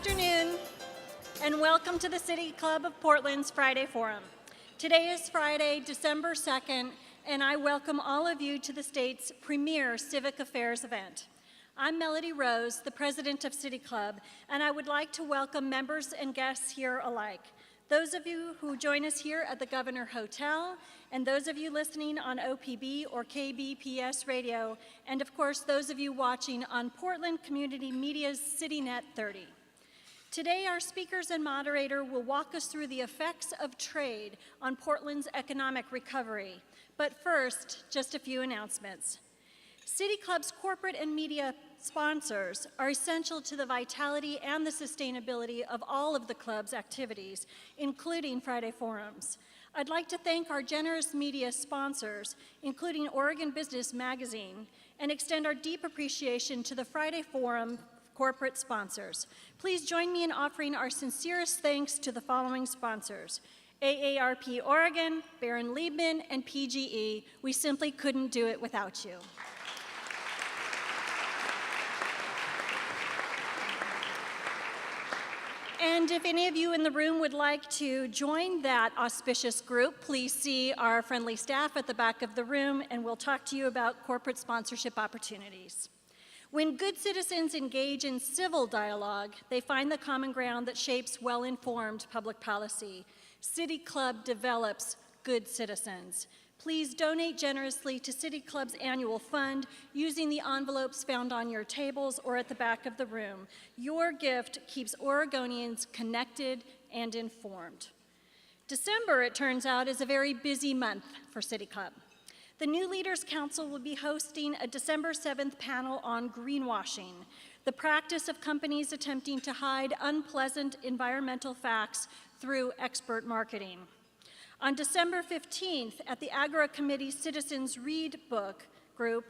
afternoon, and welcome to the City Club of Portland's Friday Forum. Today is Friday, December 2nd, and I welcome all of you to the state's premier civic affairs event. I'm Melody Rose, the president of City Club, and I would like to welcome members and guests here alike. Those of you who join us here at the Governor Hotel, and those of you listening on OPB or KBPS radio, and of course those of you watching on Portland Community Media's CityNet 30. Today our speakers and moderator will walk us through the effects of trade on Portland's economic recovery. But first, just a few announcements. City Club's corporate and media sponsors are essential to the vitality and the sustainability of all of the club's activities, including Friday Forums. I'd like to thank our generous media sponsors, including Oregon Business Magazine, and extend our deep appreciation to the Friday Forum corporate sponsors. Please join me in offering our sincerest thanks to the following sponsors: AARP Oregon, Baron Liebman, and PGE. We simply couldn't do it without you. And if any of you in the room would like to join that auspicious group, please see our friendly staff at the back of the room, and we'll talk to you about corporate sponsorship opportunities. When good citizens engage in civil dialogue, they find the common ground that shapes well-informed public policy. City Club develops good citizens. Please donate generously to City Club's annual fund using the envelopes found on your tables or at the back of the room. Your gift keeps Oregonians connected and informed. December, it turns out, is a very busy month for City Club. The new Leaders Council will be hosting a December 7th panel on greenwashing, the practice of companies attempting to hide unpleasant environmental facts through expert marketing. On December 15th, at the Agora Committee Citizens Read Book Group,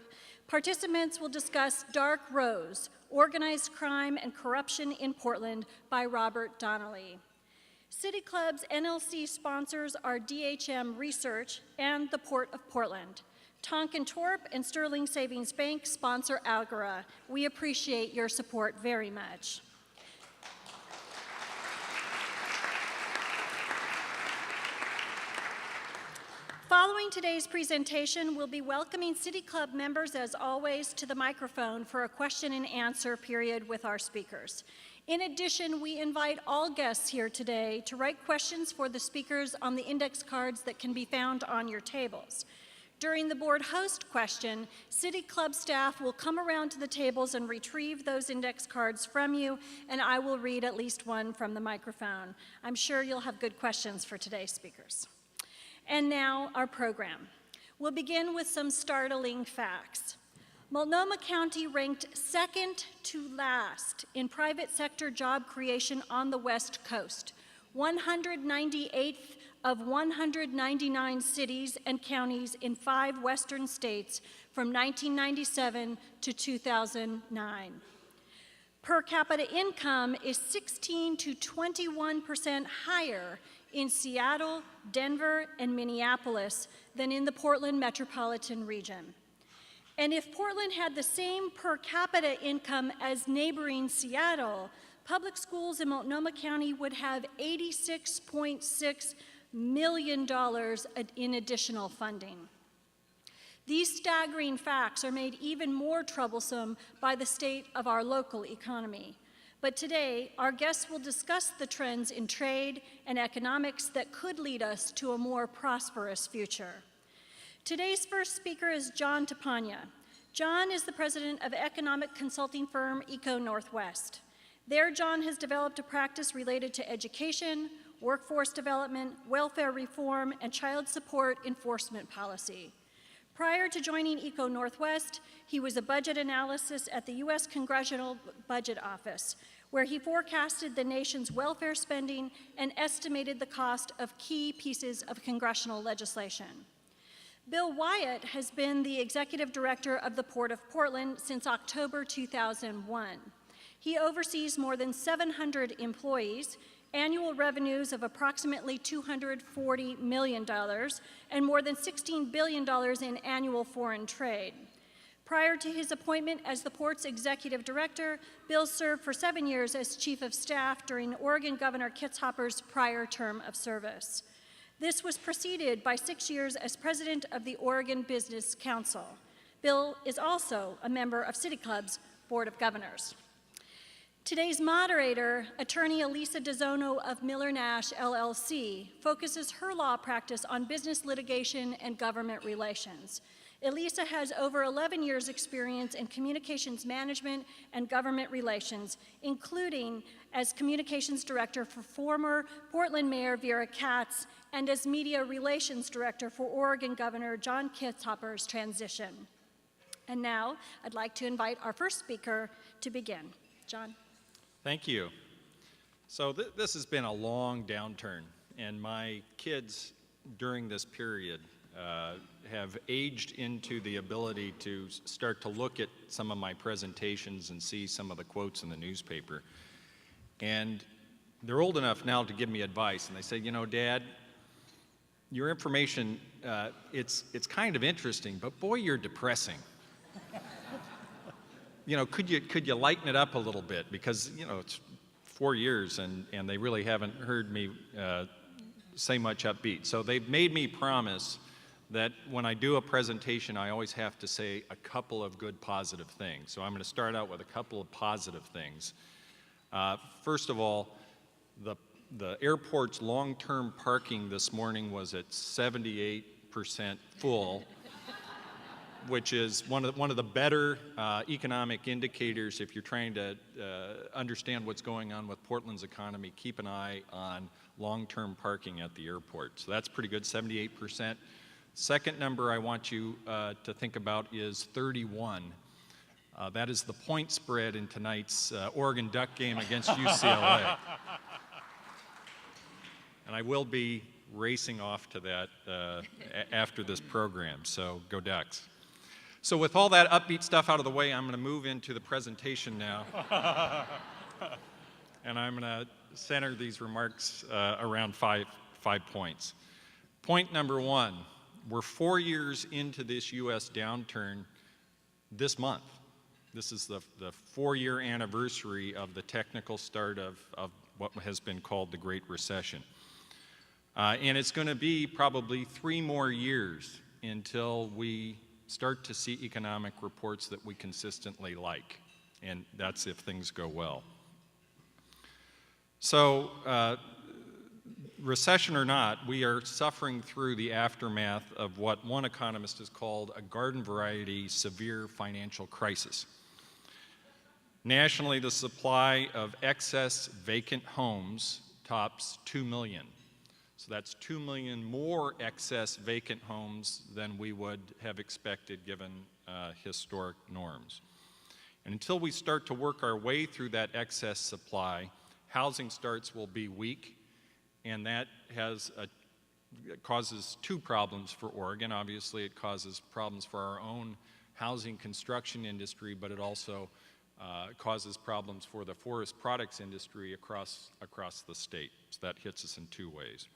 participants will discuss Dark Rose, Organized Crime and Corruption in Portland by Robert Donnelly. City Club's NLC sponsors are DHM Research and the Port of Portland. Tonkin Torp and Sterling Savings Bank sponsor Agora. We appreciate your support very much. Following today's presentation, we'll be welcoming City Club members, as always, to the microphone for a question and answer period with our speakers. In addition, we invite all guests here today to write questions for the speakers on the index cards that can be found on your tables. During the board host question, City Club staff will come around to the tables and retrieve those index cards from you, and I will read at least one from the microphone. I'm sure you'll have good questions for today's speakers. And now, our program. We'll begin with some startling facts. Multnomah County ranked second to last in private sector job creation on the West Coast, 198th of 199 cities and counties in 5 western states from 1997 to 2009. Per capita income is 16 to 21% higher in Seattle, Denver, and Minneapolis than in the Portland metropolitan region. And if Portland had the same per capita income as neighboring Seattle, public schools in Multnomah County would have $86.6 million in additional funding. These staggering facts are made even more troublesome by the state of our local economy. But today, our guests will discuss the trends in trade and economics that could lead us to a more prosperous future. Today's first speaker is John Tapogna. John is the president of economic consulting firm ECONorthwest. There, John has developed a practice related to education, workforce development, welfare reform, and child support enforcement policy. Prior to joining ECONorthwest, he was a budget analyst at the U.S. Congressional Budget Office, where he forecasted the nation's welfare spending and estimated the cost of key pieces of congressional legislation. Bill Wyatt has been the executive director of the Port of Portland since October 2001. He oversees more than 700 employees, annual revenues of approximately $240 million, and more than $16 billion in annual foreign trade. Prior to his appointment as the Port's executive director, Bill served for 7 years as chief of staff during Oregon Governor Kitzhaber's prior term of service. This was preceded by 6 years as president of the Oregon Business Council. Bill is also a member of City Club's Board of Governors. Today's moderator, attorney Elisa Dozono of Miller Nash, LLC, focuses her law practice on business litigation and government relations. Elisa has over 11 years' experience in communications management and government relations, including as communications director for former Portland Mayor Vera Katz and as media relations director for Oregon Governor John Kitzhaber's transition. And now, I'd like to invite our first speaker to begin. John. Thank you. So this has been a long downturn, and my kids during this period have aged into the ability to start to look at some of my presentations and see some of the quotes in the newspaper. And they're old enough now to give me advice, and they say, you know, Dad, your information, it's kind of interesting, but boy, you're depressing. You know, could you lighten it up a little bit? Because, you know, it's 4 years and they really haven't heard me say much upbeat. So they've made me promise that when I do a presentation, I always have to say a couple of good positive things. So I'm going to start out with a couple of positive things. First of all, the airport's long-term parking this morning was at 78% full, which is one of the better economic indicators if you're trying to understand what's going on with Portland's economy. Keep an eye on long-term parking at the airport. So that's pretty good, 78%. Second number I want you to think about is 31. That is the point spread in tonight's Oregon Duck game against UCLA. And I will be racing off to that after this program, so go Ducks. So with all that upbeat stuff out of the way, I'm going to move into the presentation now. And I'm going to center these remarks around five points. Point number one, we're 4 years into this U.S. downturn this month. This is the 4-year anniversary of the technical start of what has been called the Great Recession. And it's going to be probably 3 more years until we start to see economic reports that we consistently like, and that's if things go well. So, recession or not, we are suffering through the aftermath of what one economist has called a garden variety severe financial crisis. Nationally, the supply of excess vacant homes tops 2 million. So that's 2 million more excess vacant homes than we would have expected given historic norms. And until we start to work our way through that excess supply, housing starts will be weak, and that causes 2 problems for Oregon. Obviously, it causes problems for our own housing construction industry, but it also causes problems for the forest products industry across the state. So that hits us in 2 ways.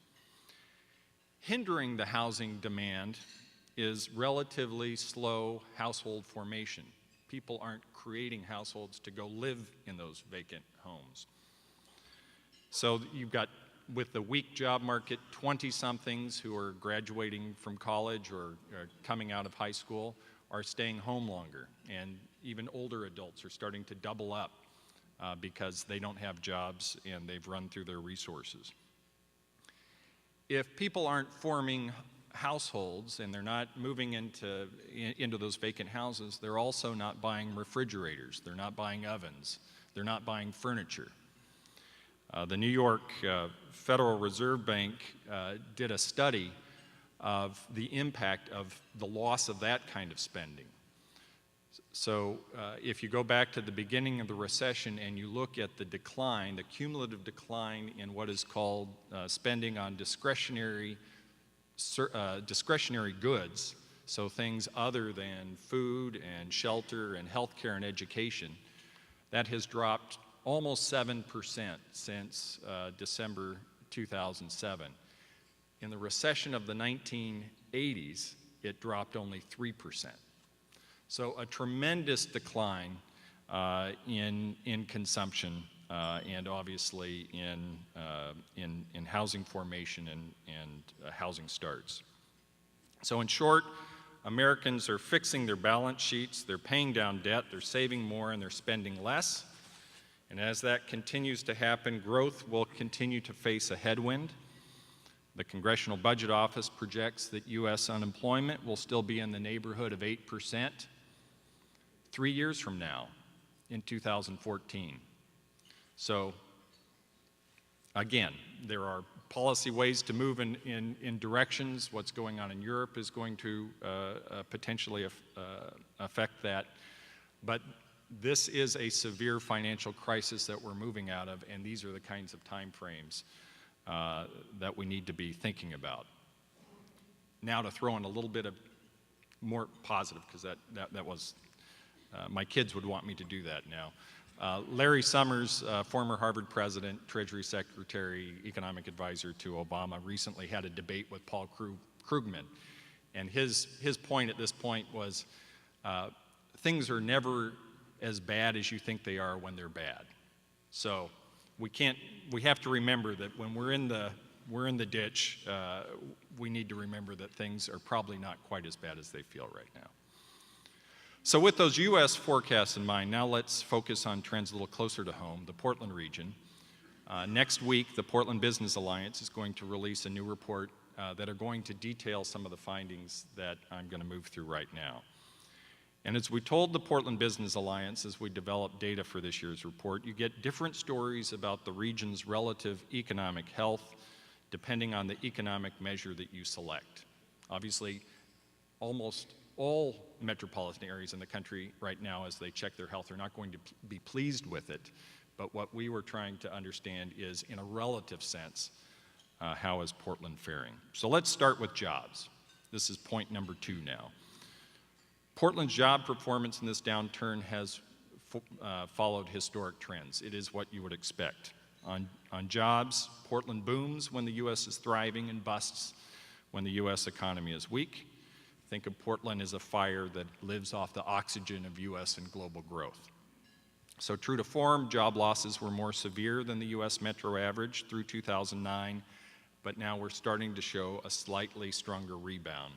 Hindering the housing demand is relatively slow household formation. People aren't creating households to go live in those vacant homes. So you've got, with the weak job market, 20-somethings who are graduating from college or coming out of high school are staying home longer, and even older adults are starting to double up because they don't have jobs and they've run through their resources. If people aren't forming households and they're not moving into those vacant houses, they're also not buying refrigerators, they're not buying ovens, they're not buying furniture. The New York Federal Reserve Bank did a study of the impact of the loss of that kind of spending. So if you go back to the beginning of the recession and you look at the decline, the cumulative decline in what is called spending on discretionary goods, so things other than food and shelter and healthcare and education, that has dropped almost 7% since December 2007. In the recession of the 1980s, it dropped only 3%. So a tremendous decline in consumption and obviously in housing formation and housing starts. So in short, Americans are fixing their balance sheets, they're paying down debt, they're saving more, and they're spending less. And as that continues to happen, growth will continue to face a headwind. The Congressional Budget Office projects that U.S. unemployment will still be in the neighborhood of 8% 3 years from now, in 2014. So, again, there are policy ways to move in directions. What's going on in Europe is going to potentially affect that. But this is a severe financial crisis that we're moving out of, and these are the kinds of time frames that we need to be thinking about. Now to throw in a little bit of more positive, because that was, my kids would want me to do that now. Larry Summers, former Harvard president, Treasury Secretary, economic advisor to Obama, recently had a debate with Paul Krugman. And his point at this point was, things are never as bad as you think they are when they're bad. So we have to remember that when we're in the ditch, we need to remember that things are probably not quite as bad as they feel right now. So with those U.S. forecasts in mind, now let's focus on trends a little closer to home, the Portland region. Next week, the Portland Business Alliance is going to release a new report that are going to detail some of the findings that I'm going to move through right now. And as we told the Portland Business Alliance as we developed data for this year's report, you get different stories about the region's relative economic health depending on the economic measure that you select. Obviously, almost all metropolitan areas in the country right now, as they check their health, are not going to be pleased with it. But what we were trying to understand is, in a relative sense, how is Portland faring? So let's start with jobs. This is point number 2 now. Portland's job performance in this downturn has followed historic trends. It is what you would expect. On jobs, Portland booms when the U.S. is thriving and busts when the U.S. economy is weak. Think of Portland as a fire that lives off the oxygen of U.S. and global growth. So true to form, job losses were more severe than the U.S. metro average through 2009, but now we're starting to show a slightly stronger rebound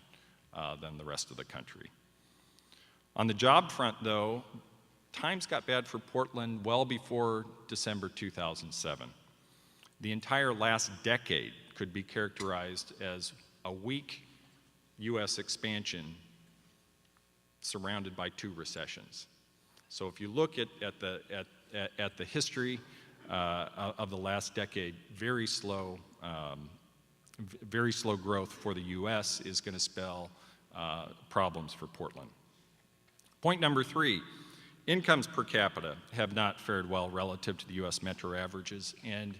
than the rest of the country. On the job front, though, times got bad for Portland well before December 2007. The entire last decade could be characterized as a weak U.S. expansion surrounded by 2 recessions. So if you look at the history of the last decade, very slow growth for the U.S. is going to spell problems for Portland. Point number 3, incomes per capita have not fared well relative to the U.S. metro averages, and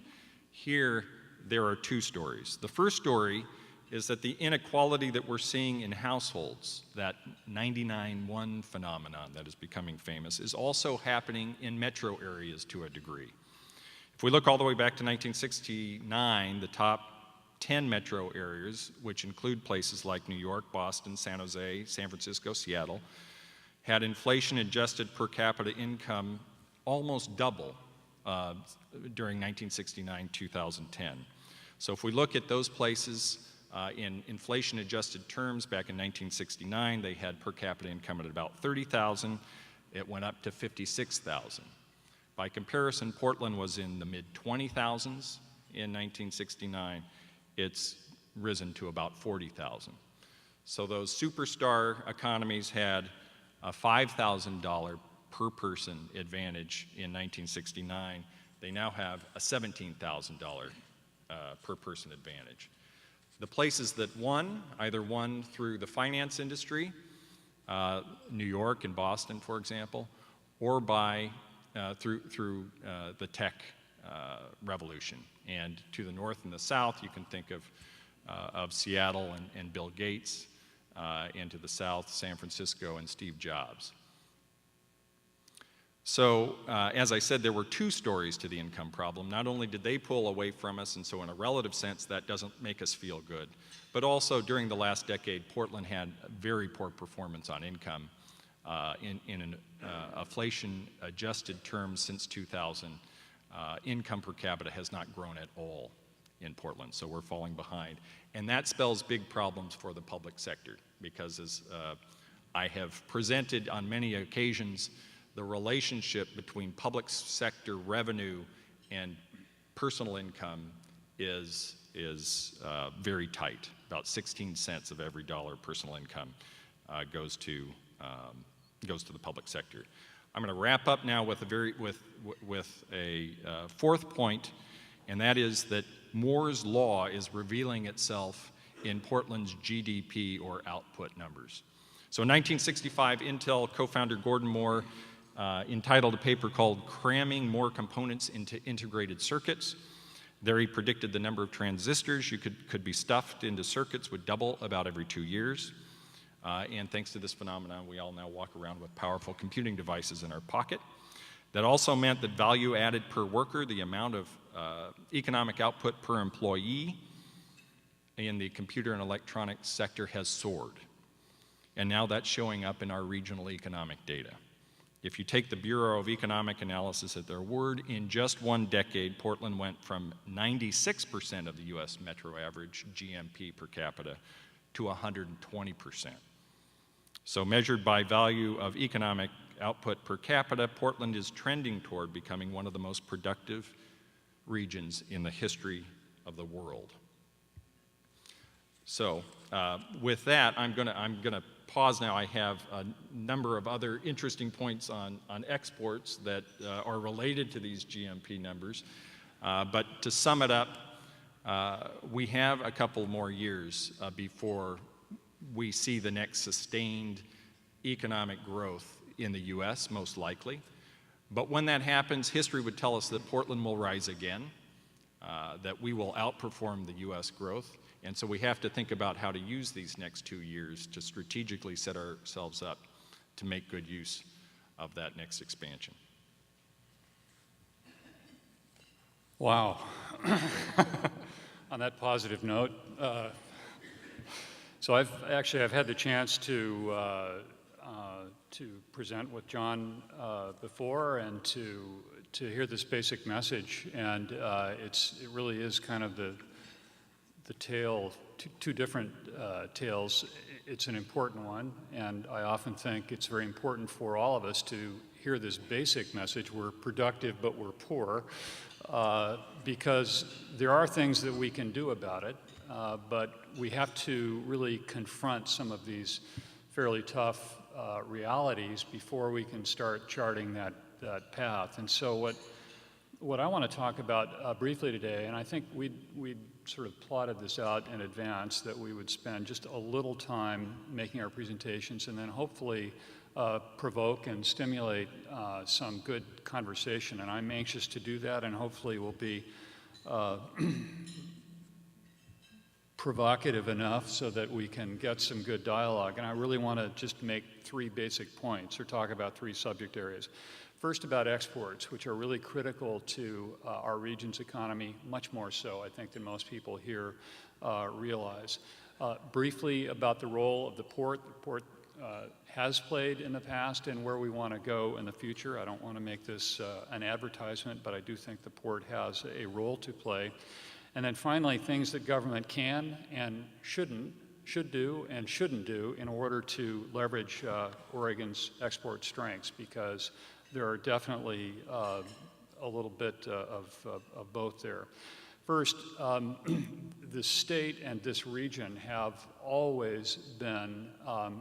here there are 2 stories. The first story is that the inequality that we're seeing in households, that 99-1 phenomenon that is becoming famous, is also happening in metro areas to a degree. If we look all the way back to 1969, the top 10 metro areas, which include places like New York, Boston, San Jose, San Francisco, Seattle, had inflation-adjusted per capita income almost double during 1969-2010. So if we look at those places in inflation-adjusted terms, back in 1969, they had per capita income at about $30,000. It went up to $56,000. By comparison, Portland was in the mid-20,000s in 1969. It's risen to about 40,000. So those superstar economies had a $5,000 per person advantage in 1969. They now have a $17,000 per person advantage. The places that either won through the finance industry, New York and Boston, for example, or through the tech revolution. And to the north and the south, you can think of Seattle and Bill Gates, and to the south, San Francisco and Steve Jobs. So, as I said, there were 2 stories to the income problem. Not only did they pull away from us, and so in a relative sense, that doesn't make us feel good, but also during the last decade, Portland had very poor performance on income in an inflation-adjusted terms since 2000. Income per capita has not grown at all in Portland, so we're falling behind. And that spells big problems for the public sector, because as I have presented on many occasions, the relationship between public sector revenue and personal income is very tight. About 16 cents of every dollar of personal income goes to the public sector. I'm going to wrap up now with a fourth point, and that is that Moore's Law is revealing itself in Portland's GDP or output numbers. So in 1965, Intel co-founder Gordon Moore entitled a paper called Cramming More Components into Integrated Circuits. There he predicted the number of transistors could be stuffed into circuits would double about every 2 years. And thanks to this phenomenon, we all now walk around with powerful computing devices in our pocket. That also meant that value added per worker, the amount of economic output per employee in the computer and electronics sector has soared. And now that's showing up in our regional economic data. If you take the Bureau of Economic Analysis at their word, in just 1 decade, Portland went from 96% of the US metro average GMP per capita to 120%. So measured by value of economic output per capita, Portland is trending toward becoming one of the most productive regions in the history of the world. So with that, I'm gonna pause now. I have a number of other interesting points on exports that are related to these GMP numbers. But to sum it up, we have a couple more years before we see the next sustained economic growth in the US, most likely. But when that happens, history would tell us that Portland will rise again, that we will outperform the US growth. And so we have to think about how to use these next 2 years to strategically set ourselves up to make good use of that next expansion. Wow. On that positive note, so I've had the chance to present with John before and to hear this basic message, and it really is kind of the tale, two different tales. It's an important one, and I often think it's very important for all of us to hear this basic message. We're productive, but we're poor, because there are things that we can do about it, but we have to really confront some of these fairly tough realities before we can start charting that path. And so what I want to talk about briefly today, and I think we'd sort of plotted this out in advance, that we would spend just a little time making our presentations and then hopefully provoke and stimulate some good conversation. And I'm anxious to do that, and hopefully we'll be provocative enough so that we can get some good dialogue. And I really want to just make 3 basic points, or talk about 3 subject areas. First, about exports, which are really critical to our region's economy, much more so, I think, than most people here realize. Briefly about the role of the port. The port has played in the past and where we want to go in the future. I don't want to make this an advertisement, but I do think the port has a role to play. And then finally, things that government can and should do and shouldn't do in order to leverage Oregon's export strengths, because there are definitely a little bit of both there. First, the state and this region have always been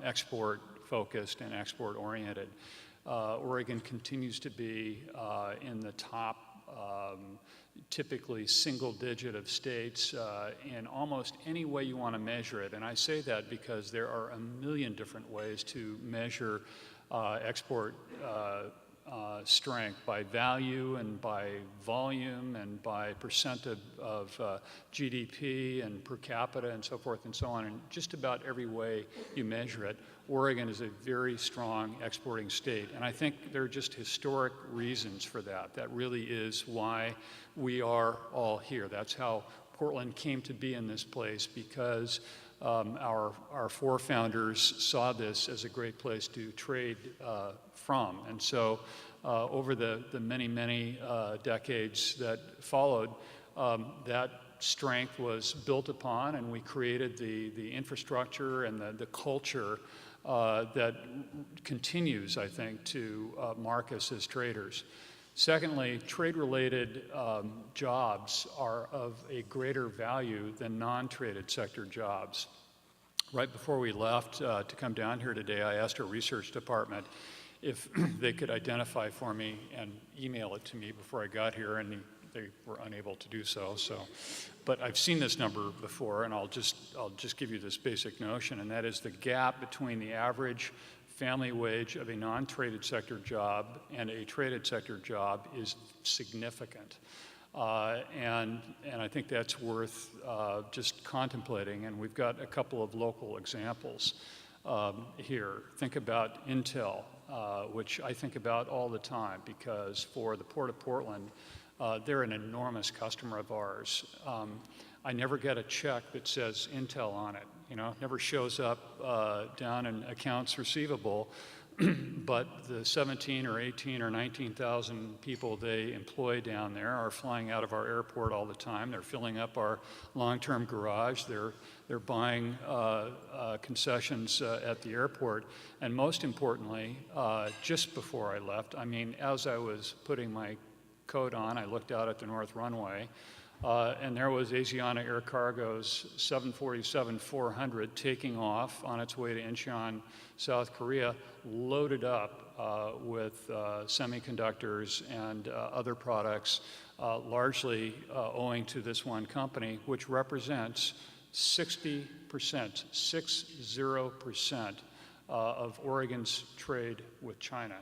export-focused and export-oriented. Oregon continues to be in the top, typically single-digit of states in almost any way you want to measure it. And I say that because there are a million different ways to measure export strength, by value and by volume and by percent of GDP and per capita and so forth and so on. And just about every way you measure it, Oregon is a very strong exporting state. And I think there are just historic reasons for that. That really is why we are all here. That's how Portland came to be in this place, because our forefounders saw this as a great place to trade from. And so over the many decades that followed, that strength was built upon, and we created the infrastructure and the culture that continues, I think, to mark us as traders. Secondly, trade-related jobs are of a greater value than non-traded sector jobs. Right before we left to come down here today, I asked our research department if they could identify for me and email it to me before I got here, and they were unable to do so. But I've seen this number before, and I'll just give you this basic notion, and that is the gap between the average family wage of a non-traded sector job and a traded sector job is significant. And I think that's worth just contemplating, and we've got a couple of local examples here. Think about Intel, which I think about all the time, because for the Port of Portland, they're an enormous customer of ours. I never get a check that says Intel on it. Never shows up down in accounts receivable, but the 17 or 18 or 19,000 people they employ down there are flying out of our airport all the time. They're filling up our long-term garage. They're buying concessions at the airport. And most importantly, just before I left, as I was putting my coat on, I looked out at the north runway, and there was Asiana Air Cargo's 747-400 taking off on its way to Incheon, South Korea, loaded up with semiconductors and other products, largely owing to this one company, which represents 60%, 60% of Oregon's trade with China.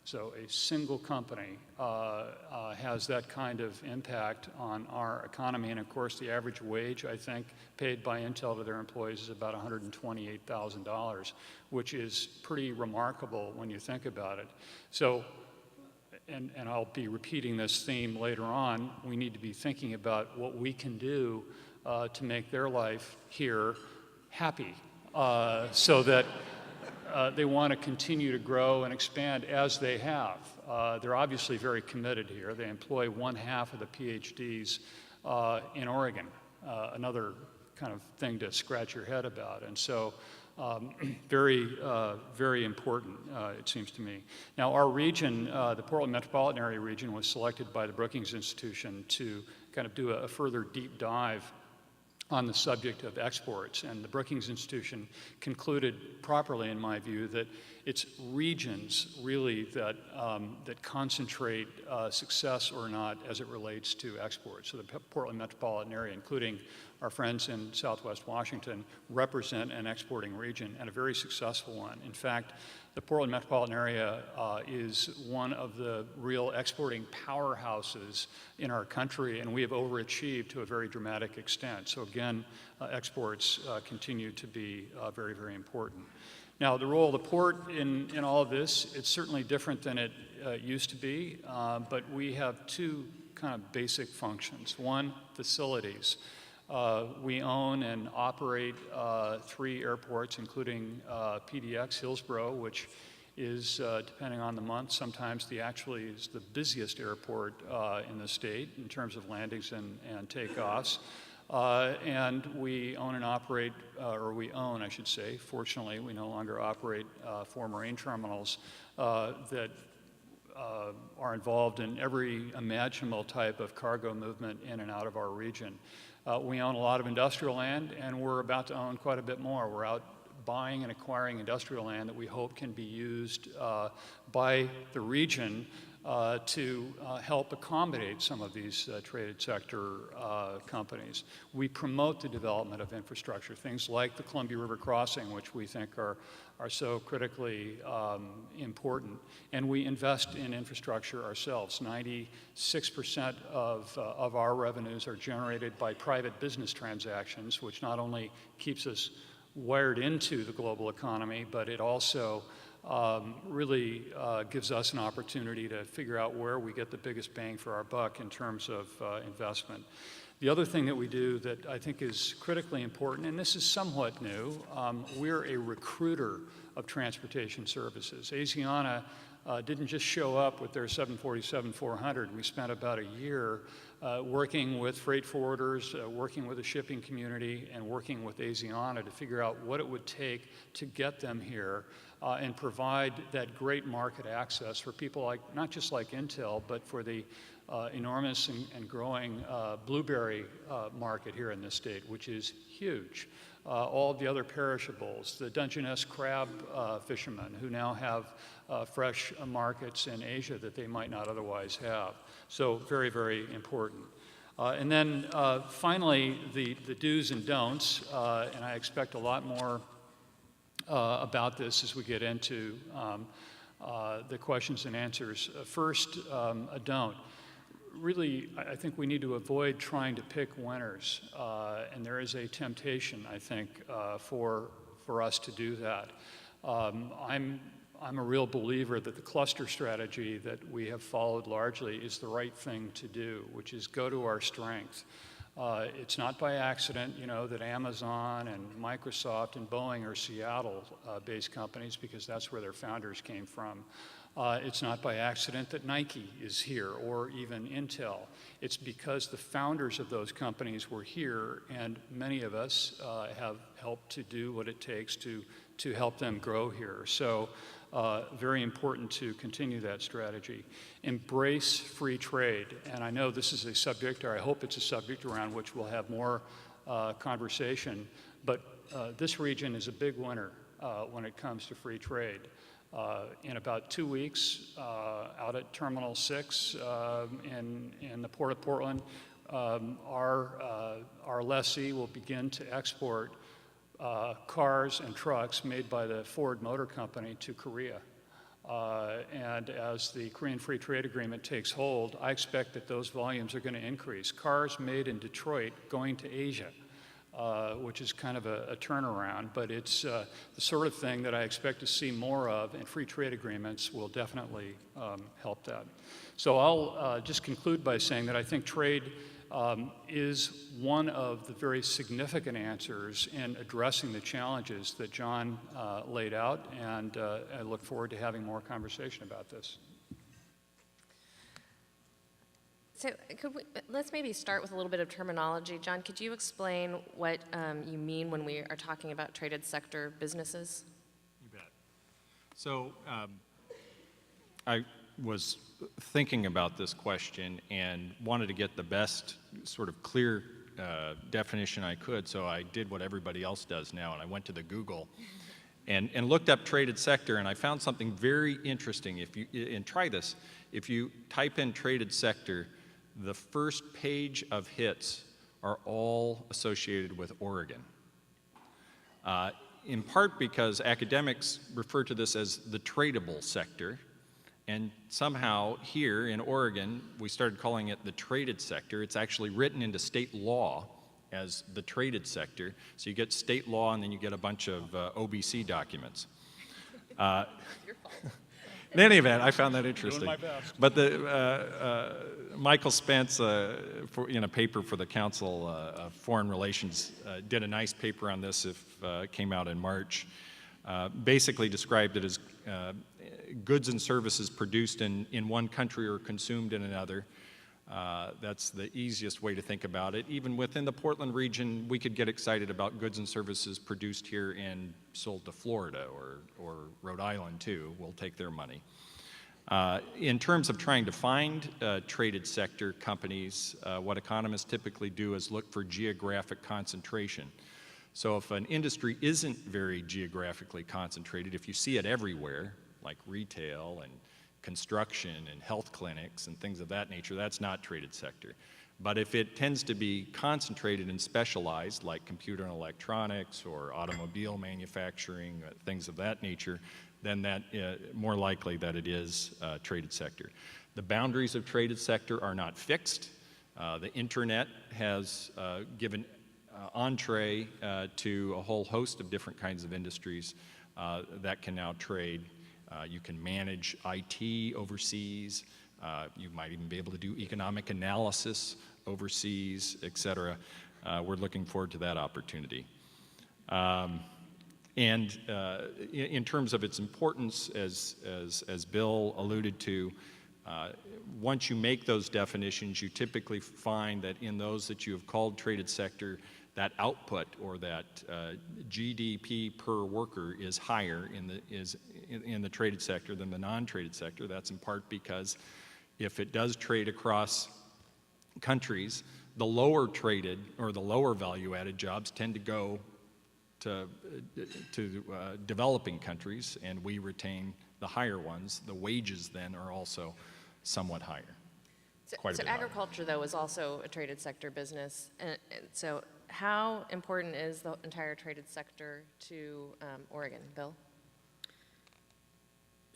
So a single company has that kind of impact on our economy. And of course, the average wage, I think, paid by Intel to their employees is about $128,000, which is pretty remarkable when you think about it. So, and I'll be repeating this theme later on, we need to be thinking about what we can do to make their life here happy, so that they want to continue to grow and expand as they have. They're obviously very committed here. They employ 1/2 of the PhDs in Oregon, another kind of thing to scratch your head about. And so very important, it seems to me. Now, our region, the Portland metropolitan area region, was selected by the Brookings Institution to kind of do a further deep dive on the subject of exports, and the Brookings Institution concluded properly, in my view, that it's regions really that concentrate success or not as it relates to exports. So the Portland metropolitan area, including our friends in Southwest Washington, represent an exporting region, and a very successful one. In fact, the Portland metropolitan area is one of the real exporting powerhouses in our country, and we have overachieved to a very dramatic extent. So again, exports continue to be very, very important. Now, the role of the port in all of this, it's certainly different than it used to be, but we have two kind of basic functions. One, facilities. We own and operate 3 airports, including PDX Hillsborough, which is, depending on the month, sometimes actually is the busiest airport in the state in terms of landings and takeoffs. And we own and operate, I should say, fortunately, we no longer operate 4 marine terminals that are involved in every imaginable type of cargo movement in and out of our region. We own a lot of industrial land, and we're about to own quite a bit more. We're out buying and acquiring industrial land that we hope can be used by the region to help accommodate some of these traded sector companies. We promote the development of infrastructure, things like the Columbia River Crossing, which we think are so critically important. And we invest in infrastructure ourselves. 96% of our revenues are generated by private business transactions, which not only keeps us wired into the global economy, but it also really gives us an opportunity to figure out where we get the biggest bang for our buck in terms of investment. The other thing that we do that I think is critically important, and this is somewhat new, we're a recruiter of transportation services. Asiana didn't just show up with their 747-400. We spent about a year working with freight forwarders, working with the shipping community, and working with Asiana to figure out what it would take to get them here and provide that great market access for people like, not just like Intel, but for the enormous and growing blueberry market here in this state, which is huge. All the other perishables, the Dungeness crab fishermen who now have fresh markets in Asia that they might not otherwise have. So very, very important. And then finally, the do's and don'ts, and I expect a lot more about this as we get into the questions and answers. First, a don't. Really, I think we need to avoid trying to pick winners, and there is a temptation, I think, for us to do that. I'm a real believer that the cluster strategy that we have followed largely is the right thing to do, which is go to our strength. It's not by accident, you know, that Amazon and Microsoft and Boeing are Seattle-based companies, because that's where their founders came from. It's not by accident that Nike is here, or even Intel. It's because the founders of those companies were here, and many of us have helped to do what it takes to help them grow here. So very important to continue that strategy. Embrace free trade. And I know this is a subject, or I hope it's a subject around which we'll have more conversation, but this region is a big winner when it comes to free trade. In about 2 weeks, out at Terminal 6 in the Port of Portland, our lessee will begin to export cars and trucks made by the Ford Motor Company to Korea. And as the Korean Free Trade Agreement takes hold, I expect that those volumes are going to increase. Cars made in Detroit going to Asia, which is kind of a turnaround, but it's the sort of thing that I expect to see more of, and free trade agreements will definitely help that. So I'll just conclude by saying that I think trade is one of the very significant answers in addressing the challenges that John laid out, and I look forward to having more conversation about this. So let's maybe start with a little bit of terminology. John, could you explain what you mean when we are talking about traded sector businesses? You bet. So I was thinking about this question and wanted to get the best sort of clear definition I could, so I did what everybody else does now, and I went to the Google and looked up traded sector, and I found something very interesting. And try this, if you type in traded sector, the first page of hits are all associated with Oregon. In part because academics refer to this as the tradable sector, and somehow here in Oregon, we started calling it the traded sector. It's actually written into state law as the traded sector. So you get state law, and then you get a bunch of OBC documents. In any event, I found that interesting. Doing my best. But Michael Spence, in a paper for the Council of Foreign Relations, did a nice paper on this. It came out in March. Basically described it as goods and services produced in one country or consumed in another. That's the easiest way to think about it. Even within the Portland region, we could get excited about goods and services produced here and sold to Florida or Rhode Island too. We'll take their money. In terms of trying to find traded sector companies, what economists typically do is look for geographic concentration. So if an industry isn't very geographically concentrated, if you see it everywhere, like retail and construction and health clinics and things of that nature, that's not traded sector. But if it tends to be concentrated and specialized, like computer and electronics or automobile manufacturing, things of that nature, then that more likely that it is traded sector. The boundaries of traded sector are not fixed. The internet has given entree to a whole host of different kinds of industries that can now trade. You can manage IT overseas. You might even be able to do economic analysis overseas, et cetera. We're looking forward to that opportunity. In terms of its importance, as Bill alluded to, once you make those definitions, you typically find that in those that you have called traded sector, that output or that GDP per worker is higher in the traded sector than the non-traded sector. That's in part because if it does trade across countries, the lower traded or the lower value-added jobs tend to go to developing countries, and we retain the higher ones. The wages then are also somewhat higher. So agriculture, though, is also a traded sector business. And so how important is the entire traded sector to Oregon, Bill?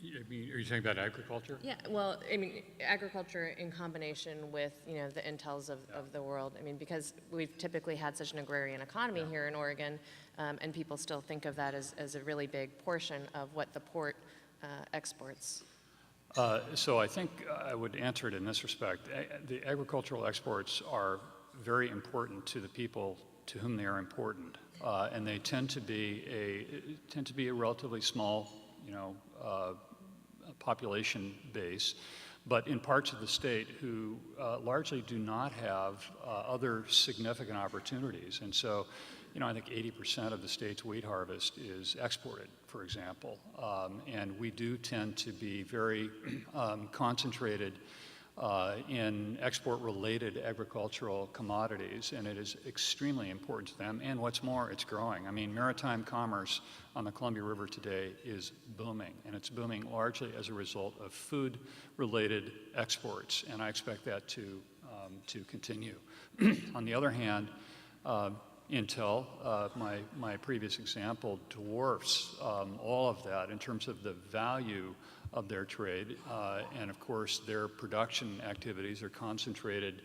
I mean, are you talking about agriculture? Yeah, well, I mean, agriculture in combination with, the Intels of the world. I mean, because we've typically had such an agrarian economy here in Oregon, and people still think of that as a really big portion of what the port exports. So I think I would answer it in this respect. The agricultural exports are very important to the people to whom they are important, and they tend to be a relatively small, population base, but in parts of the state who largely do not have other significant opportunities. And so, I think 80% of the state's wheat harvest is exported, for example. And we do tend to be very concentrated in export-related agricultural commodities, and it is extremely important to them. And what's more, it's growing. I mean, maritime commerce on the Columbia River today is booming, and it's booming largely as a result of food-related exports, and I expect that to continue. On the other hand, Intel, my previous example, dwarfs all of that in terms of the value of their trade, and of course their production activities are concentrated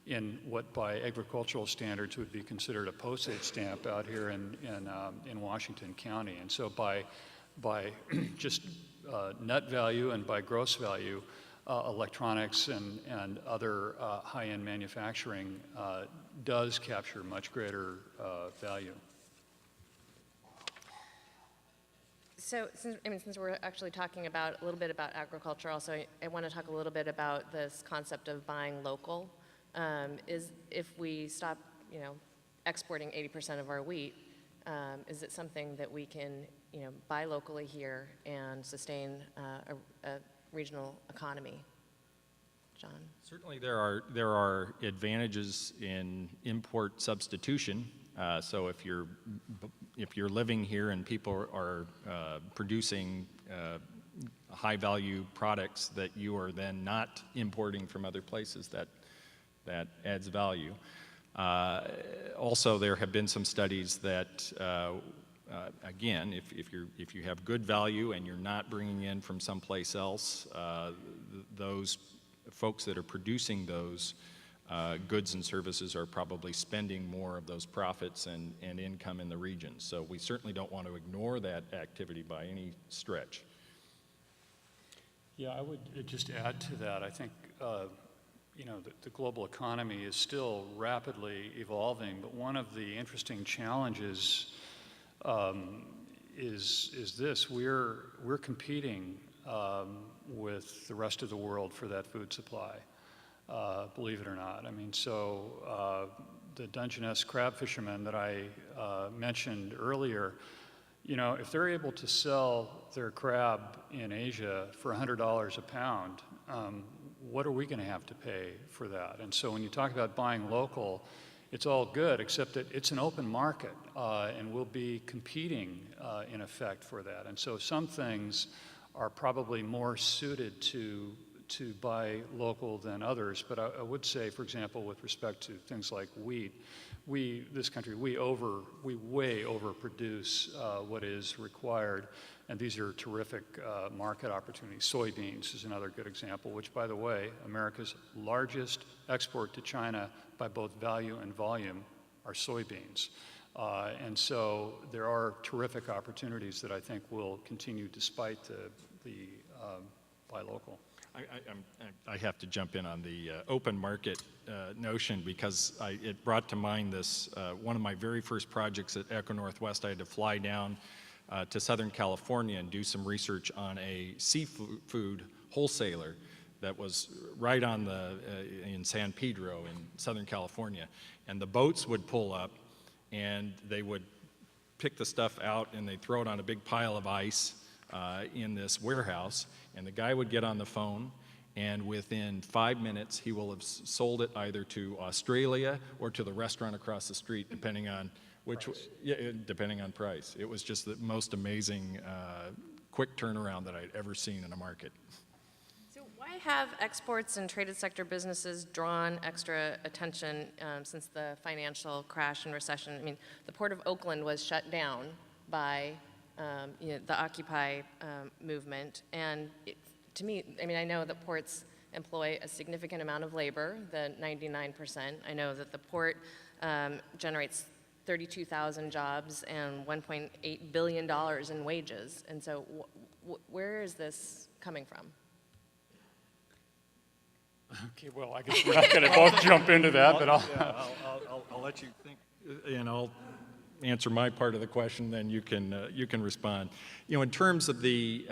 in what by agricultural standards would be considered a postage stamp out here in Washington County. And so by just net value and by gross value, electronics and other high-end manufacturing does capture much greater value. So, since we're actually talking a little bit about agriculture, also, I want to talk a little bit about this concept of buying local. If we stop, exporting 80% of our wheat, is it something that we can, buy locally here and sustain a regional economy? John? Certainly there are advantages in import substitution. So if you're living here and people are producing high-value products that you are then not importing from other places, that adds value. Also, there have been some studies that, again, if you have good value and you're not bringing in from someplace else, those folks that are producing those goods and services are probably spending more of those profits and income in the region. So we certainly don't want to ignore that activity by any stretch. Yeah, I would just add to that. I think, the global economy is still rapidly evolving, but one of the interesting challenges is this: we're competing with the rest of the world for that food supply. Believe it or not. I mean, so the Dungeness crab fishermen that I mentioned earlier, if they're able to sell their crab in Asia for $100 a pound, what are we going to have to pay for that? And so when you talk about buying local, it's all good, except that it's an open market, and we'll be competing in effect for that. And so some things are probably more suited to buy local than others, but I would say, for example, with respect to things like wheat, this country, we way overproduce what is required, and these are terrific market opportunities. Soybeans is another good example, which, by the way, America's largest export to China by both value and volume are soybeans. And so there are terrific opportunities that I think will continue despite the buy local. I have to jump in on the open market notion because it brought to mind this, one of my very first projects at ECONorthwest. I had to fly down to Southern California and do some research on a seafood wholesaler that was right on in San Pedro in Southern California. And the boats would pull up and they would pick the stuff out and they'd throw it on a big pile of ice in this warehouse, and the guy would get on the phone, and within 5 minutes he will have sold it either to Australia or to the restaurant across the street, depending on depending on price. It was just the most amazing quick turnaround that I'd ever seen in a market. So why have exports and traded sector businesses drawn extra attention since the financial crash and recession? I mean, the Port of Oakland was shut down by the Occupy movement, and to me, I mean, I know that ports employ a significant amount of labor, the 99%. I know that the port generates 32,000 jobs and $1.8 billion in wages. And so where is this coming from? Okay, well, I guess we're not going to both jump into that, but I'll let you think, and I'll answer my part of the question, then you can respond. You know, in terms of the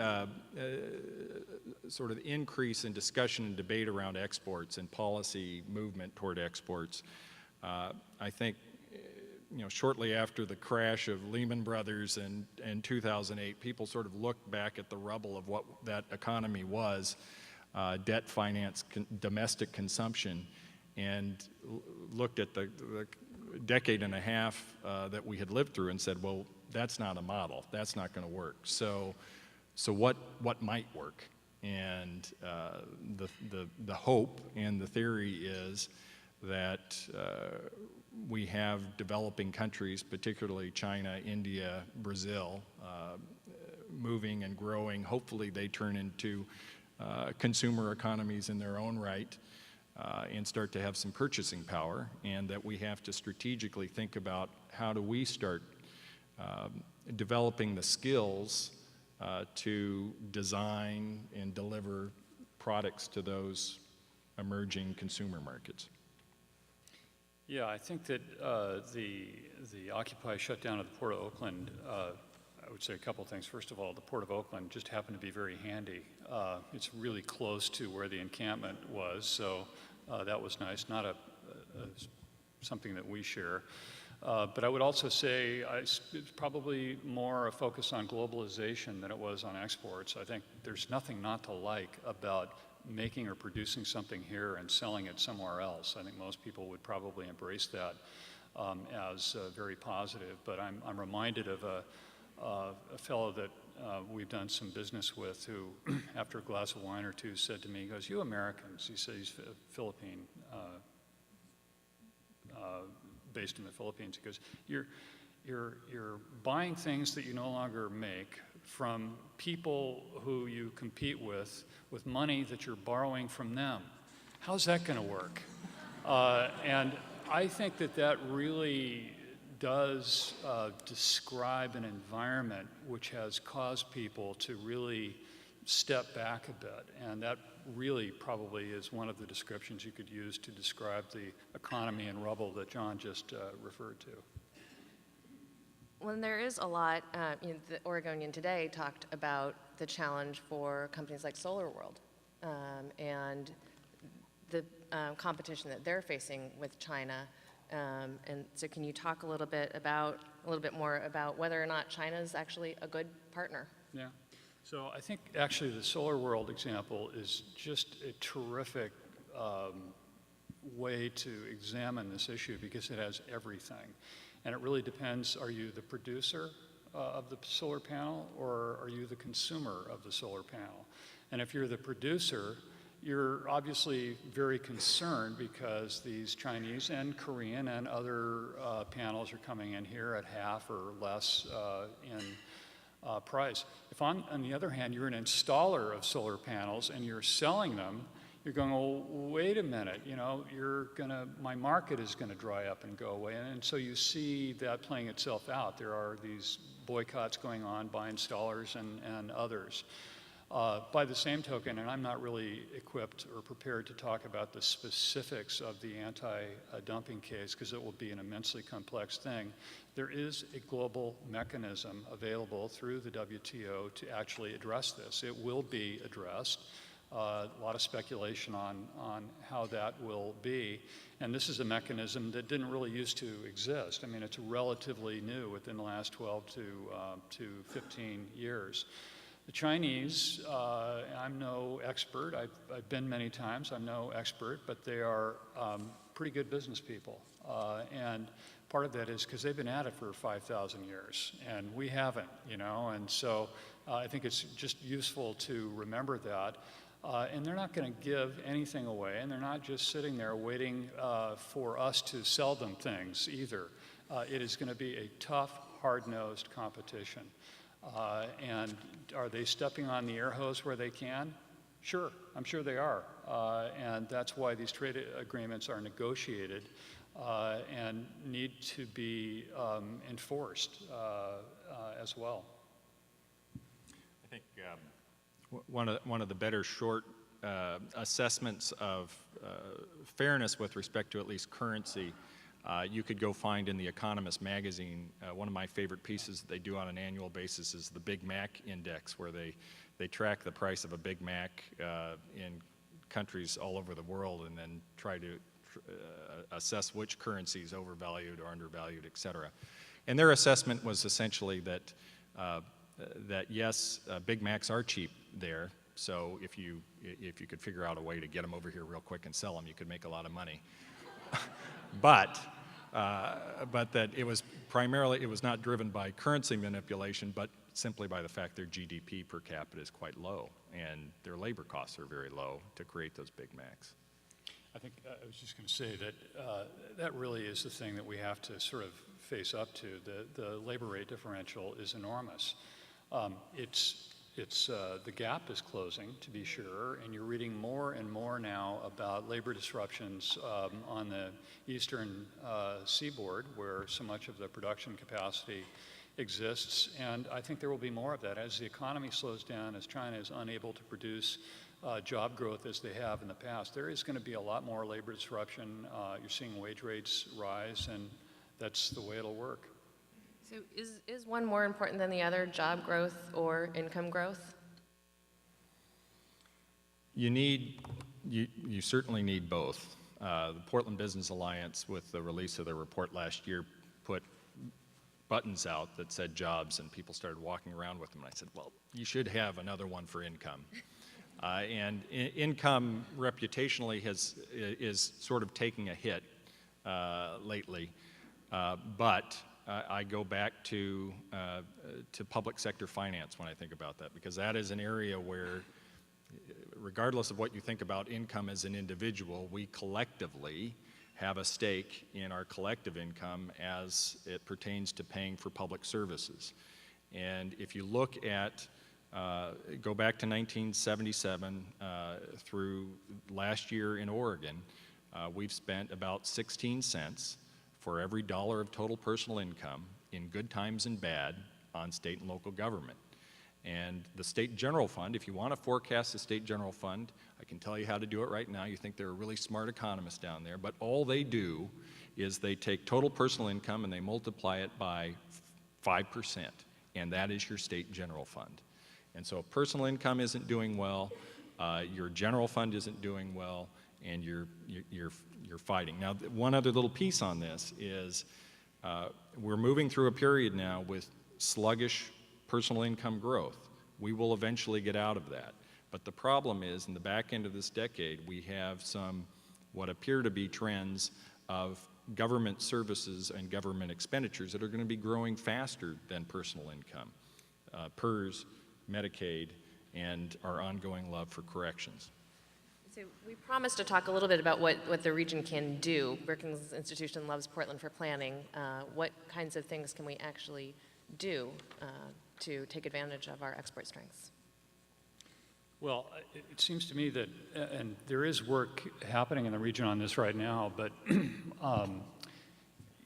sort of increase in discussion and debate around exports and policy movement toward exports, I think, you know, shortly after the crash of Lehman Brothers in 2008, people sort of looked back at the rubble of what that economy was, debt finance, domestic consumption, and looked at the decade and a half that we had lived through and said, well, that's not a model. That's not going to work. So what might work? And the hope and the theory is that we have developing countries, particularly China, India, Brazil, moving and growing. Hopefully they turn into consumer economies in their own right and start to have some purchasing power, and that we have to strategically think about how do we start developing the skills to design and deliver products to those emerging consumer markets. yeah, I think that the Occupy shutdown of the Port of Oakland, I would say a couple things. First of all, the Port of Oakland just happened to be very handy. It's really close to where the encampment was, so that was nice. Not something that we share. But I would also say it's probably more a focus on globalization than it was on exports. I think there's nothing not to like about making or producing something here and selling it somewhere else. I think most people would probably embrace that as very positive. But I'm reminded of a fellow that we've done some business with who, after a glass of wine or two, said to me, he goes, "You Americans," he said, he's Philippine, based in the Philippines, he goes, you're buying things that you no longer make from people who you compete with money that you're borrowing from them. How's that going to work? And I think that really does describe an environment which has caused people to really step back a bit, and that really probably is one of the descriptions you could use to describe the economy in rubble that John just referred to. Well, there is a lot, the Oregonian today talked about the challenge for companies like SolarWorld and the competition that they're facing with China. And so can you talk a little bit more about whether or not China is actually a good partner? Yeah. So I think actually the SolarWorld example is just a terrific way to examine this issue because it has everything. And it really depends, are you the producer of the solar panel or are you the consumer of the solar panel? And if you're the producer, you're obviously very concerned because these Chinese and Korean and other panels are coming in here at half or less in price. If on the other hand, you're an installer of solar panels and you're selling them, you're going, oh, wait a minute, my market is going to dry up and go away. And so you see that playing itself out. There are these boycotts going on by installers and others. By the same token, and I'm not really equipped or prepared to talk about the specifics of the anti-dumping case because it will be an immensely complex thing, there is a global mechanism available through the WTO to actually address this. It will be addressed. A lot of speculation on how that will be. And this is a mechanism that didn't really used to exist. I mean, it's relatively new within the last 12 to 15 years. The Chinese, I'm no expert. I've been many times. I'm no expert, but they are pretty good business people. And part of that is because they've been at it for 5,000 years, and we haven't, you know. And so I think it's just useful to remember that. And they're not going to give anything away, and they're not just sitting there waiting for us to sell them things either. It is going to be a tough, hard-nosed competition. And are they stepping on the air hose where they can? Sure, I'm sure they are. And that's why these trade agreements are negotiated and need to be enforced as well. I think one of the better short assessments of fairness with respect to at least currency you could go find in The Economist magazine. One of my favorite pieces that they do on an annual basis is the Big Mac Index, where they track the price of a Big Mac in countries all over the world and then try to assess which currency is overvalued or undervalued, et cetera. And their assessment was essentially that yes, Big Macs are cheap there, so if you could figure out a way to get them over here real quick and sell them, you could make a lot of money. But that it was not driven by currency manipulation, but simply by the fact their GDP per capita is quite low, and their labor costs are very low to create those Big Macs. I think I was just going to say that that really is the thing that we have to sort of face up to. The labor rate differential is enormous. The gap is closing, to be sure, and you're reading more and more now about labor disruptions on the eastern seaboard, where so much of the production capacity exists, and I think there will be more of that as the economy slows down, as China is unable to produce job growth as they have in the past. There is going to be a lot more labor disruption. You're seeing wage rates rise, and that's the way it'll work. So is one more important than the other, job growth or income growth? You certainly need both. The Portland Business Alliance, with the release of their report last year, put buttons out that said jobs, and people started walking around with them. And I said, well, you should have another one for income. And income reputationally is sort of taking a hit lately, but I go back to public sector finance when I think about that, because that is an area where, regardless of what you think about income as an individual, we collectively have a stake in our collective income as it pertains to paying for public services. And if you look at, go back to 1977 through last year in Oregon, we've spent about 16 cents for every dollar of total personal income in good times and bad on state and local government. And the state general fund, if you want to forecast the state general fund, I can tell you how to do it right now. You think they're really smart economists down there, but all they do is they take total personal income and they multiply it by 5%, and that is your state general fund. And so if personal income isn't doing well, your general fund isn't doing well, and you're fighting. Now, one other little piece on this is we're moving through a period now with sluggish personal income growth. We will eventually get out of that. But the problem is, in the back end of this decade, we have some what appear to be trends of government services and government expenditures that are going to be growing faster than personal income. PERS, Medicaid, and our ongoing love for corrections. So we promised to talk a little bit about what the region can do. Brookings Institution loves Portland for planning. What kinds of things can we actually do to take advantage of our export strengths? Well, it seems to me that, and there is work happening in the region on this right now, but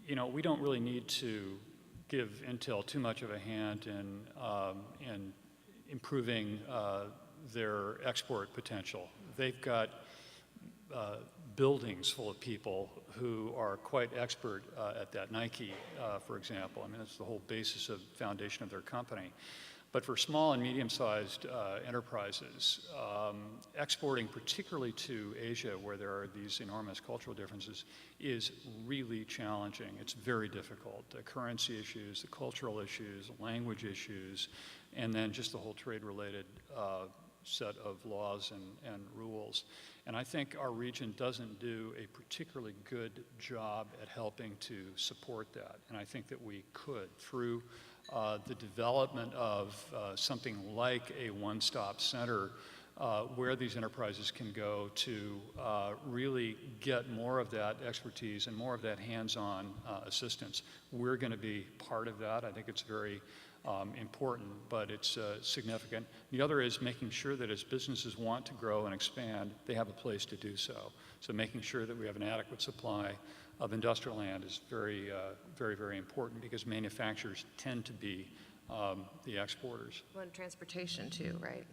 you know, we don't really need to give Intel too much of a hand in improving their export potential. They've got buildings full of people who are quite expert at that. Nike, for example, I mean, that's the whole basis of foundation of their company. But for small and medium-sized enterprises, exporting particularly to Asia, where there are these enormous cultural differences, is really challenging. It's very difficult. The currency issues, the cultural issues, language issues, and then just the whole trade-related set of laws and rules. And I think our region doesn't do a particularly good job at helping to support that. And I think that we could, through the development of something like a one-stop center where these enterprises can go to really get more of that expertise and more of that hands-on assistance. We're going to be part of that. I think it's very important, but it's significant. The other is making sure that as businesses want to grow and expand, they have a place to do so. So making sure that we have an adequate supply of industrial land is very, very important, because manufacturers tend to be the exporters. Well, and transportation too, right,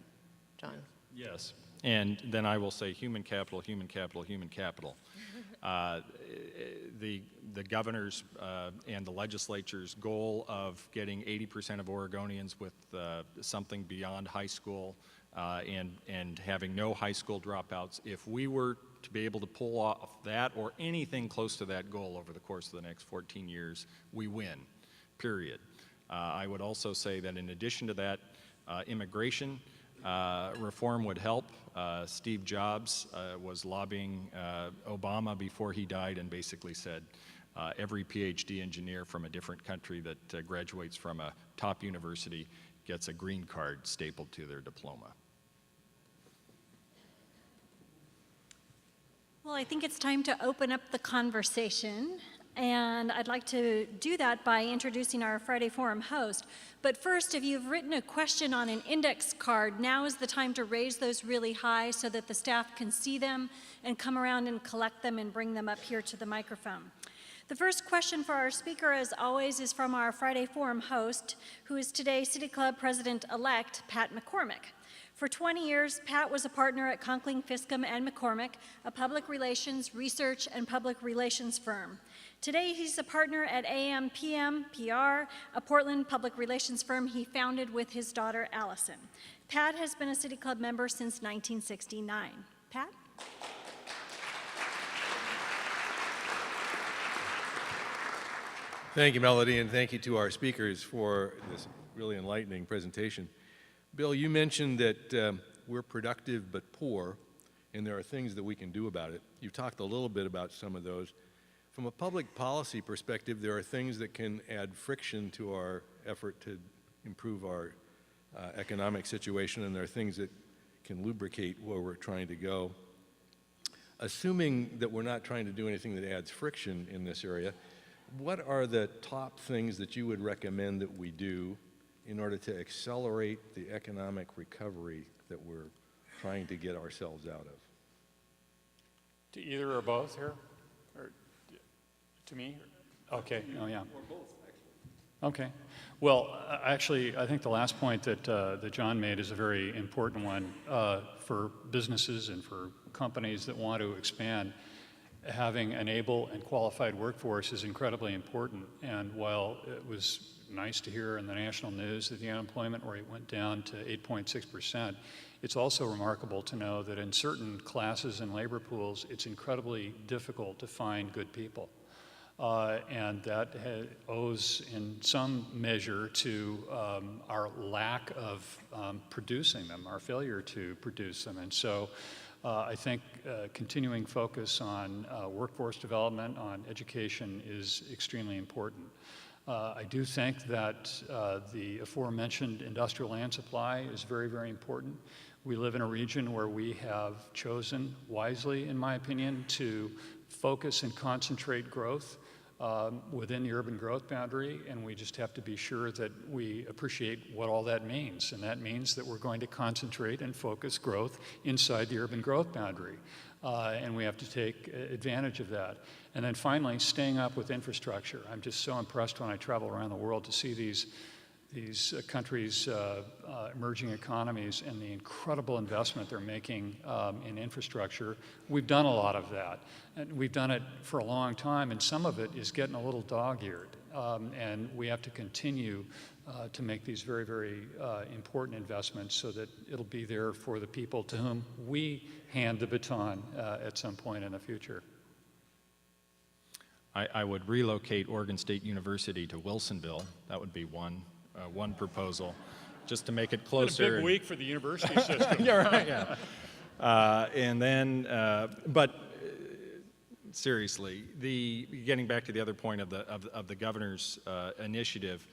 John? Yes. And then I will say human capital, human capital, human capital. The governor's and the legislature's goal of getting 80% of Oregonians with something beyond high school and having no high school dropouts, if we were to be able to pull off that or anything close to that goal over the course of the next 14 years, we win, period. I would also say that in addition to that, immigration reform would help. Steve Jobs was lobbying Obama before he died and basically said every PhD engineer from a different country that graduates from a top university gets a green card stapled to their diploma. Well, I think it's time to open up the conversation, and I'd like to do that by introducing our Friday Forum host. But first, if you've written a question on an index card, now is the time to raise those really high so that the staff can see them and come around and collect them and bring them up here to the microphone. The first question for our speaker, as always, is from our Friday Forum host, who is today City Club President-elect Pat McCormick. For 20 years, Pat was a partner at Conkling, Fiscum, and McCormick, a public relations, research, and public relations firm. Today, he's a partner at AM/PM PR, a Portland public relations firm he founded with his daughter, Allison. Pat has been a City Club member since 1969. Pat? Thank you, Melody, and thank you to our speakers for this really enlightening presentation. Bill, you mentioned that we're productive but poor, and there are things that we can do about it. You talked a little bit about some of those. From a public policy perspective, there are things that can add friction to our effort to improve our economic situation, and there are things that can lubricate where we're trying to go. Assuming that we're not trying to do anything that adds friction in this area, what are the top things that you would recommend that we do in order to accelerate the economic recovery that we're trying to get ourselves out of? To either or both here? Or to me? Okay, oh yeah. Or both, actually. Okay. Well, actually, I think the last point that John made is a very important one for businesses and for companies that want to expand. Having an able and qualified workforce is incredibly important. And while it was nice to hear in the national news that the unemployment rate went down to 8.6%, it's also remarkable to know that in certain classes and labor pools, it's incredibly difficult to find good people. And that owes in some measure to our lack of producing them, our failure to produce them. And so I think continuing focus on workforce development, on education is extremely important. I do think that the aforementioned industrial land supply is very, very important. We live in a region where we have chosen wisely, in my opinion, to focus and concentrate growth within the urban growth boundary, and we just have to be sure that we appreciate what all that means. And that means that we're going to concentrate and focus growth inside the urban growth boundary. And we have to take advantage of that. And then finally, staying up with infrastructure. I'm just so impressed when I travel around the world to see these countries' emerging economies and the incredible investment they're making in infrastructure. We've done a lot of that, and we've done it for a long time, and some of it is getting a little dog-eared. And we have to continue to make these very, very important investments so that it'll be there for the people to whom we hand the baton at some point in the future. I would relocate Oregon State University to Wilsonville. That would be one proposal, just to make it closer. What a big week for the university system. Yeah, right, yeah. And then, but seriously, getting back to the other point of the governor's initiative,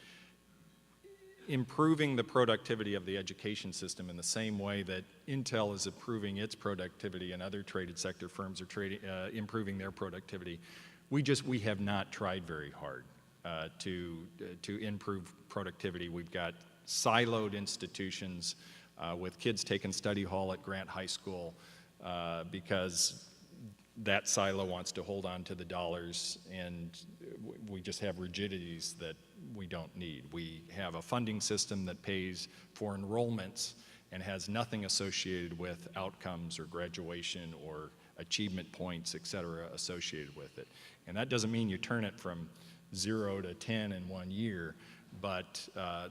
improving the productivity of the education system in the same way that Intel is improving its productivity and other traded sector firms are improving their productivity. We have not tried very hard to improve productivity. We've got siloed institutions with kids taking study hall at Grant High School because that silo wants to hold on to the dollars, and we just have rigidities that we don't need. We have a funding system that pays for enrollments and has nothing associated with outcomes or graduation or achievement points, et cetera, associated with it. And that doesn't mean you turn it from 0 to 10 in 1 year, but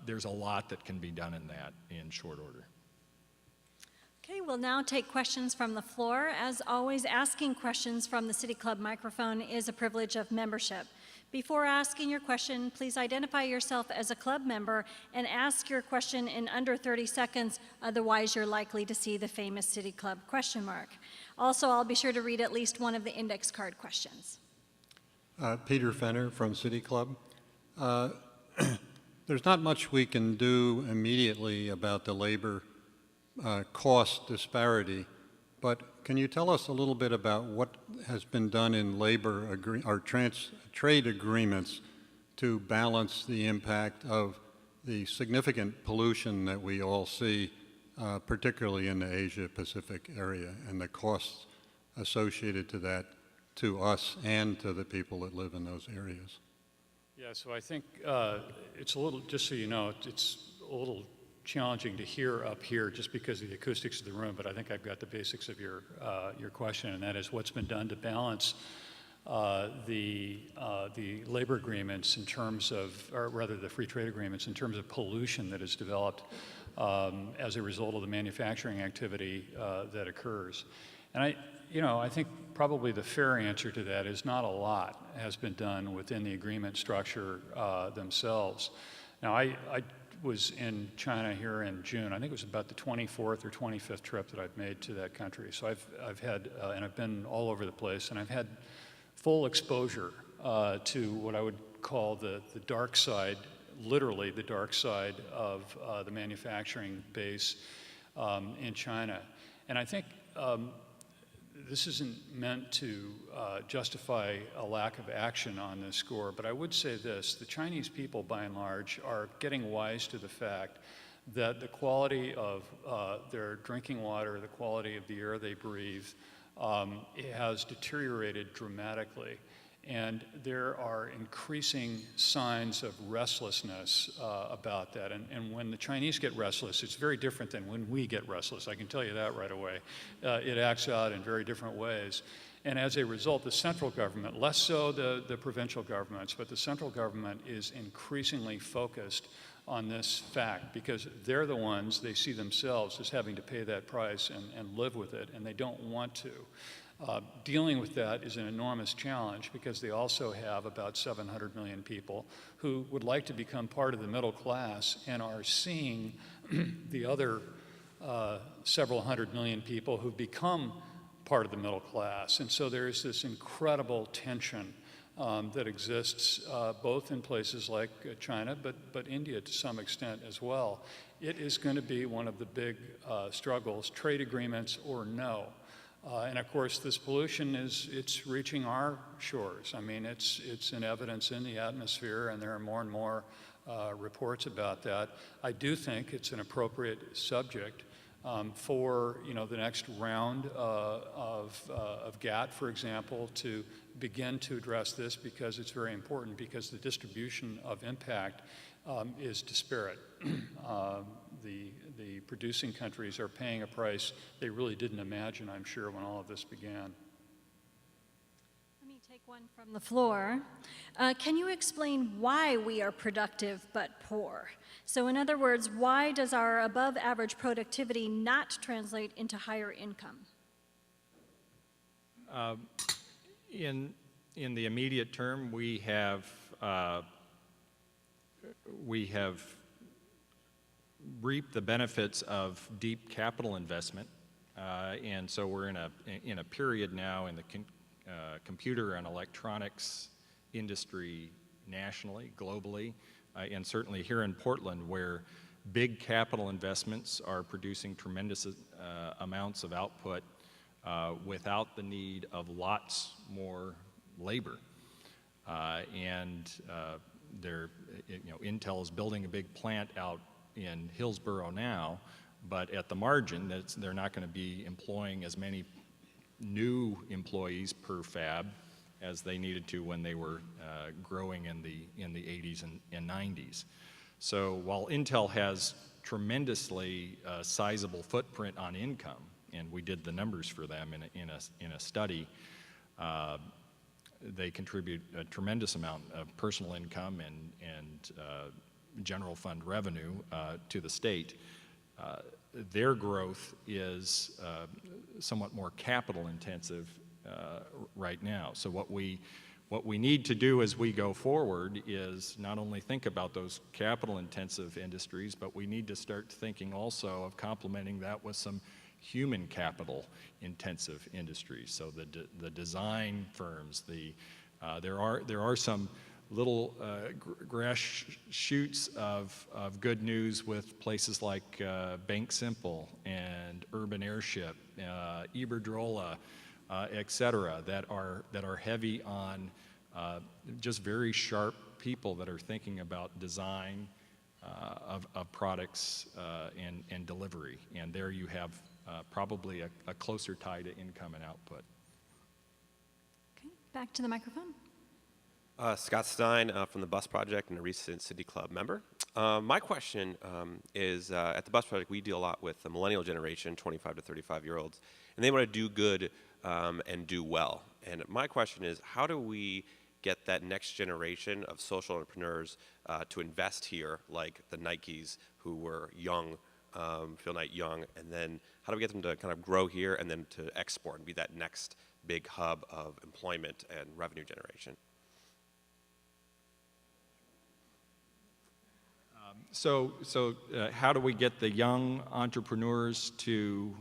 there's a lot that can be done in that in short order. Okay, we'll now take questions from the floor. As always, asking questions from the City Club microphone is a privilege of membership. Before asking your question, please identify yourself as a club member and ask your question in under 30 seconds, otherwise you're likely to see the famous City Club question mark. Also, I'll be sure to read at least one of the index card questions. Peter Fenner from City Club. There's not much we can do immediately about the labor cost disparity, but can you tell us a little bit about what has been done in labor trade agreements to balance the impact of the significant pollution that we all see, particularly in the Asia-Pacific area, and the costs associated to that to us and to the people that live in those areas? Yeah, so I think it's a little, just so you know, it's a little challenging to hear up here just because of the acoustics of the room, but I think I've got the basics of your question, and that is what's been done to balance the labor agreements in terms of, or rather the free trade agreements in terms of pollution that is developed as a result of the manufacturing activity that occurs. And I think probably the fair answer to that is not a lot has been done within the agreement structure themselves. Now, I was in China here in June. I think it was about the 24th or 25th trip that I've made to that country. So I've had, and I've been all over the place, and I've had full exposure to what I would call the dark side, literally the dark side of the manufacturing base in China. And I think this isn't meant to justify a lack of action on this score, but I would say this: the Chinese people, by and large, are getting wise to the fact that the quality of their drinking water, the quality of the air they breathe, has deteriorated dramatically. And there are increasing signs of restlessness about that. And when the Chinese get restless, it's very different than when we get restless. I can tell you that right away. It acts out in very different ways. And as a result, the central government, less so the provincial governments, but the central government is increasingly focused on this fact because they're the ones, they see themselves as having to pay that price and live with it, and they don't want to. Dealing with that is an enormous challenge because they also have about 700 million people who would like to become part of the middle class and are seeing the other several hundred million people who've become part of the middle class. And so there's this incredible tension that exists both in places like China, but India to some extent as well. It is going to be one of the big struggles, trade agreements or no. And of course, this pollution it's reaching our shores. I mean, it's in evidence in the atmosphere, and there are more and more reports about that. I do think it's an appropriate subject for the next round of GATT, for example, to begin to address this because it's very important because the distribution of impact is disparate. The producing countries are paying a price they really didn't imagine, I'm sure, when all of this began. Let me take one from the floor. Can you explain why we are productive but poor? So in other words, why does our above average productivity not translate into higher income? In the immediate term, we have reaped the benefits of deep capital investment, and so we're in a period now in the computer and electronics industry nationally, globally, and certainly here in Portland, where big capital investments are producing tremendous amounts of output without the need of lots more labor. Intel is building a big plant out in Hillsborough now, but at the margin, they're not going to be employing as many new employees per fab as they needed to when they were growing in the 80s and 90s. So while Intel has tremendously sizable footprint on income, and we did the numbers for them in a study, they contribute a tremendous amount of personal income and general fund revenue to the state. Their growth is somewhat more capital intensive right now. So what we need to do as we go forward is not only think about those capital intensive industries, but we need to start thinking also of complementing that with some human capital intensive industries. So the design firms, there are some little grass shoots of good news with places like Bank Simple and Urban Airship, Iberdrola, et cetera, that are heavy on just very sharp people that are thinking about design of products and delivery. And there you have probably a closer tie to income and output. Okay, back to the microphone. Scott Stein from the Bus Project and a recent City Club member. My question is, at the Bus Project, we deal a lot with the millennial generation, 25 to 35-year-olds, and they want to do good and do well. And my question is, how do we get that next generation of social entrepreneurs to invest here, like the Nikes who were young, Phil Knight young, and then how do we get them to kind of grow here and then to export and be that next big hub of employment and revenue generation? So how do we get the young entrepreneurs to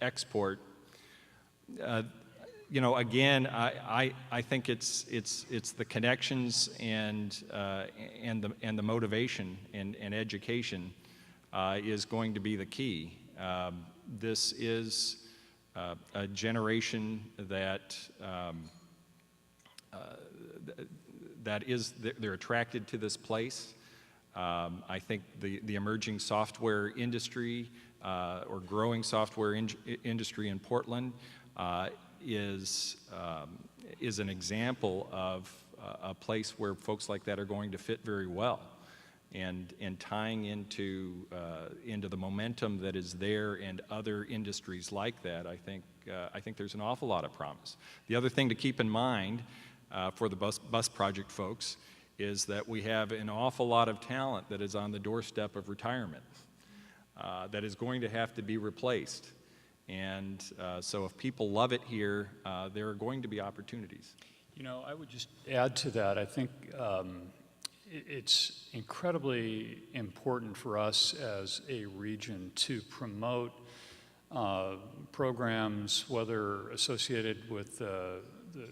export? Again, I think it's the connections and the motivation and education is going to be the key. This is a generation that they're attracted to this place. I think the emerging software industry or growing software industry in Portland is an example of a place where folks like that are going to fit very well, and tying into the momentum that is there and other industries like that. I think there's an awful lot of promise. The other thing to keep in mind for the bus project folks is that we have an awful lot of talent that is on the doorstep of retirement that is going to have to be replaced. And so if people love it here, there are going to be opportunities. I would just add to that. I think it's incredibly important for us as a region to promote programs, whether associated with the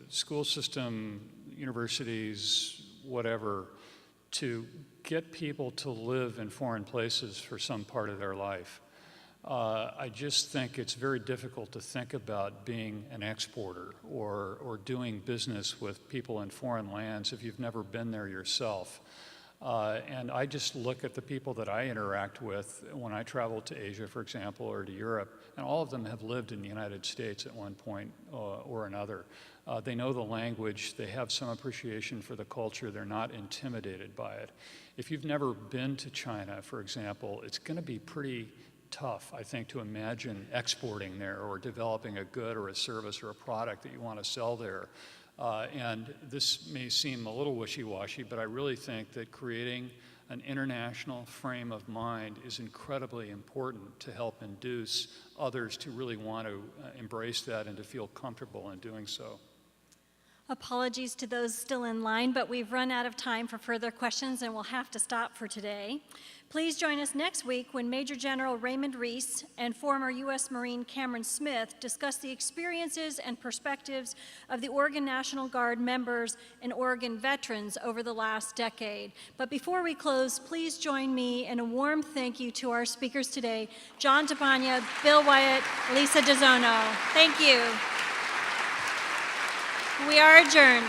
school system, universities, whatever, to get people to live in foreign places for some part of their life. I just think it's very difficult to think about being an exporter or doing business with people in foreign lands if you've never been there yourself. And I just look at the people that I interact with when I travel to Asia, for example, or to Europe, and all of them have lived in the United States at one point or another. They know the language, they have some appreciation for the culture, they're not intimidated by it. If you've never been to China, for example, it's going to be pretty tough, I think, to imagine exporting there or developing a good or a service or a product that you want to sell there. And this may seem a little wishy-washy, but I really think that creating an international frame of mind is incredibly important to help induce others to really want to embrace that and to feel comfortable in doing so. Apologies to those still in line, but we've run out of time for further questions and we'll have to stop for today. Please join us next week when Major General Raymond Reese and former U.S. Marine Cameron Smith discuss the experiences and perspectives of the Oregon National Guard members and Oregon veterans over the last decade. But before we close, please join me in a warm thank you to our speakers today, John Tapogna, Bill Wyatt, Elisa Dozono. Thank you. We are adjourned.